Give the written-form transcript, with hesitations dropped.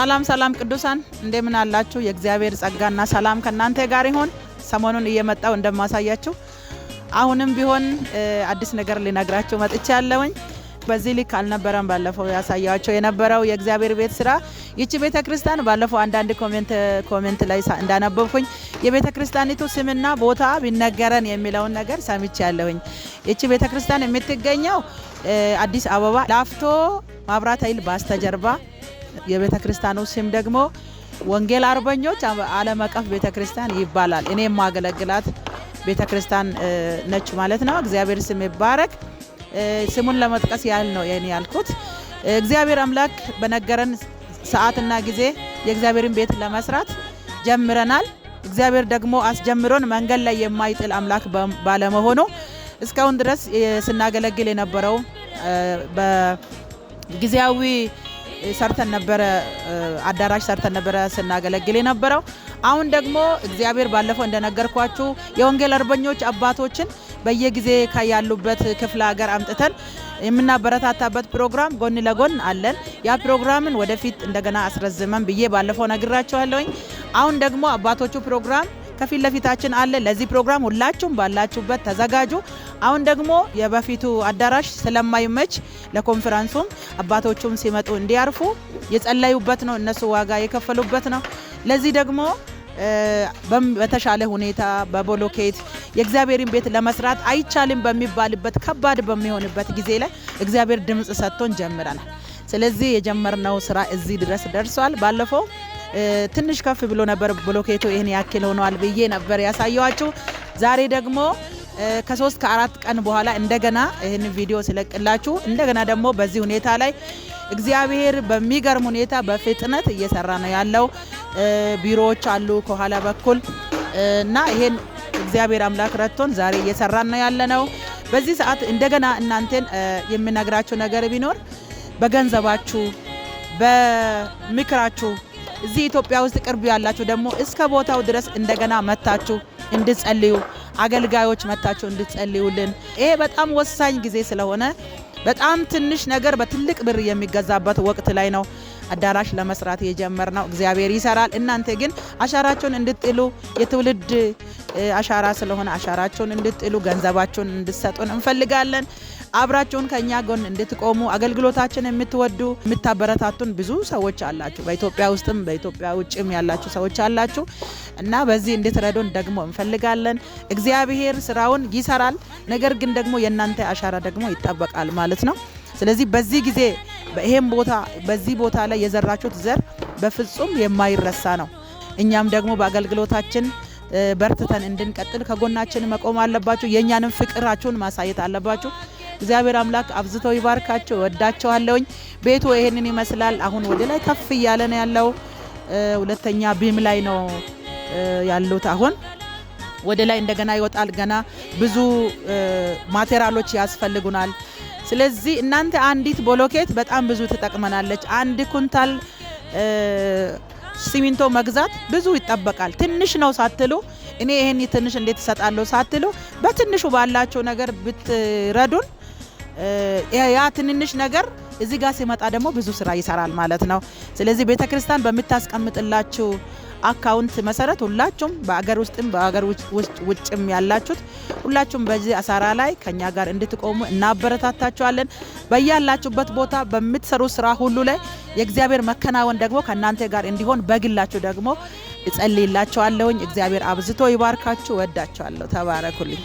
ሰላም ቅዱሳን እንደምን አላችሁ? የእግዚአብሔር ጸጋና ሰላም ከናንተ ጋር ይሁን። ሰሞኑን እየመጣው እንደማሳያችሁ አሁንም ቢሆን አዲስ ነገር ሊነግራችሁ መጥቻለሁኝ። በዚህ ልክ አልነበረም ባለፈው ያሳያችሁ የነበረው የእግዚአብሔር ቤት ስራ። ይቺ ቤተክርስቲያን ባለፈው አንዳንድ ኮሜንት ላይ እንዳነበብኩኝ የቤተክርስቲያኒቱ ስምና ቦታ ቢነገረን የሚለውን ነገር ሰምቻለሁኝ። ይቺ ቤተክርስቲያን የምትገኘው አዲስ አበባ ላፍቶ ማብራት ኃይል ባስተጀርባ፣ የቤተክርስቲያኑ ስም ደግሞ ወንጌል አርበኞች ዓለም አቀፍ ቤተክርስቲያን ይባላል። እኔ ማገለግላት ቤተክርስቲያን ነች ማለት ነው። እግዚአብሔር ስም ይባረክ። ስሙን ለመጥቀስ ያህል ነው የኔ ያልኩት። እግዚአብሔር አምላክ በነገረን ሰዓትና ጊዜ የእግዚአብሔርን ቤት ለመስራት ጀምረናል። እግዚአብሔር ደግሞ አስጀምሮን መንገድ ላይ የማይጥል አምላክ ባለመሆኑ እስካሁን ድረስ ስናገለግል የነበረው በጊዜያዊ ሰርተን ነበረ፣ አዳራሽ ሰርተን ነበረ ስናገለግል የነበረው። አሁን ደግሞ እግዚአብሔር ባለፈው እንደነገርኳችሁ የወንጌል አርበኞች አባቶችን በየጊዜ ያሉበት ክፍለ ሀገር አምጥተን የምናበረታታበት ፕሮግራም ጎን ለጎን አለን። ያ ፕሮግራምን ወደፊት እንደገና አስረዝመን ብዬ ባለፈው ነግራችኋለሁኝ። አሁን ደግሞ አባቶቹ ፕሮግራም ከፊት ለፊታችን አለ። ለዚህ ፕሮግራም ሁላችሁም ባላችሁበት ተዘጋጁ። አሁን ደግሞ የበፊቱ አዳራሽ ስለማይመች ለኮንፈረንሱም አባቶቹም ሲመጡ እንዲያርፉ የጸለዩበት ነው፣ እነሱ ዋጋ የከፈሉበት ነው። ለዚህ ደግሞ በተሻለ ሁኔታ በቦሎኬት የእግዚአብሔርን ቤት ለመስራት አይቻልም በሚባልበት ከባድ በሚሆንበት ጊዜ ላይ እግዚአብሔር ድምጽ ሰጥቶን ጀምረናል። ስለዚህ የጀመርነው ስራ እዚህ ድረስ ደርሷል። ባለፈው ትንሽ ከፍ ብሎ ነበር ብሎኬቱ ይሄን ያክል ሆኗል ብዬ ነበር ያሳየዋችሁ። ዛሬ ደግሞ ከ3 ከ4 ቀን በኋላ እንደገና ይሄን ቪዲዮ ስለቅላችሁ እንደገና ደግሞ በዚህ ሁኔታ ላይ እግዚአብሔር በሚገርም ሁኔታ በፍጥነት እየሰራ ነው ያለው። ቢሮዎች አሉ ከኋላ በኩል እና ይሄን እግዚአብሔር አምላክ ረድቶን ዛሬ እየሰራን ነው ያለነው። በዚህ ሰዓት እንደገና እናንተን የምነግራችሁ ነገር ቢኖር በገንዘባችሁ በምክራችሁ እዚህ ኢትዮጵያ ውስጥ ቅርብ ያላችሁ ደግሞ እስከ ቦታው ድረስ እንደገና መታችሁ እንድጸልዩ፣ አገልጋዮች መታችሁ እንድጸልዩልን። ይሄ በጣም ወሳኝ ጊዜ ስለሆነ በጣም ትንሽ ነገር በትልቅ ብር የሚገዛበት ወቅት ላይ ነው አዳራሽ ለመስራት የጀመርነው። እግዚአብሔር ይሰራል። እናንተ ግን አሻራችሁን እንድጥሉ የትውልድ አሻራ ስለሆነ አሻራችሁን እንድጥሉ ገንዘባችሁን እንድትሰጡን እንፈልጋለን። አብራችሁን ከኛ ጎን እንድትቆሙ አገልግሎታችን የምትወዱ የምታበረታቱን ብዙ ሰዎች አላችሁ። በኢትዮጵያ ውስጥም በኢትዮጵያ ውጭም ያላችሁ ሰዎች አላችሁ እና በዚህ እንድትረዱን ደግሞ እንፈልጋለን። እግዚአብሔር ስራውን ይሰራል። ነገር ግን ደግሞ የእናንተ አሻራ ደግሞ ይጠበቃል ማለት ነው። ስለዚህ በዚህ ጊዜ በዚህ ቦታ ላይ የዘራችሁት ዘር በፍጹም የማይረሳ ነው። እኛም ደግሞ በአገልግሎታችን በርትተን እንድንቀጥል ከጎናችን መቆም አለባችሁ። የኛንም ፍቅራችሁን ማሳየት አለባችሁ። እግዚአብሔር አምላክ አብዝቶ ይባርካችሁ። ወዳችኋለሁኝ። ቤቱ ይሄንን ይመስላል። አሁን ወደ ላይ ከፍ እያለ ነው ያለው። ሁለተኛ ቢም ላይ ነው ያሉት። አሁን ወደ ላይ እንደገና ይወጣል። ገና ብዙ ማቴሪያሎች ያስፈልጉናል። ስለዚህ እናንተ አንዲት ቦሎኬት በጣም ብዙ ትጠቅመናለች። 1 ኩንታል ሲሚንቶ መግዛት ብዙ ይጠበቃል። ትንሽ ነው ሳትሉ እኔ ይሄን ትንሽ እንዴት እሰጣለሁ ሳትሉ በትንሹ ባላችሁ ነገር ብትረዱን ያ ትንንሽ ነገር እዚህ ጋር ሲመጣ ደግሞ ብዙ ስራ ይሰራል ማለት ነው። ስለዚህ ቤተክርስቲያን በምታስቀምጥላችሁ አካውንት መሰረት ሁላችሁም በአገር ውስጥም በአገር ውጭም ያላችሁት ሁላችሁም በዚህ አሳራ ላይ ከኛ ጋር እንድትቆሙ እናበረታታችኋለን። በያላችሁበት ቦታ በምትሰሩ ስራ ሁሉ ላይ የእግዚአብሔር መከናወን ደግሞ ከናንተ ጋር እንዲሆን በግላችሁ ደግሞ እጸልይላችኋለሁኝ። እግዚአብሔር አብዝቶ ይባርካችሁ። ወዳችኋለሁ። ተባረኩልኝ።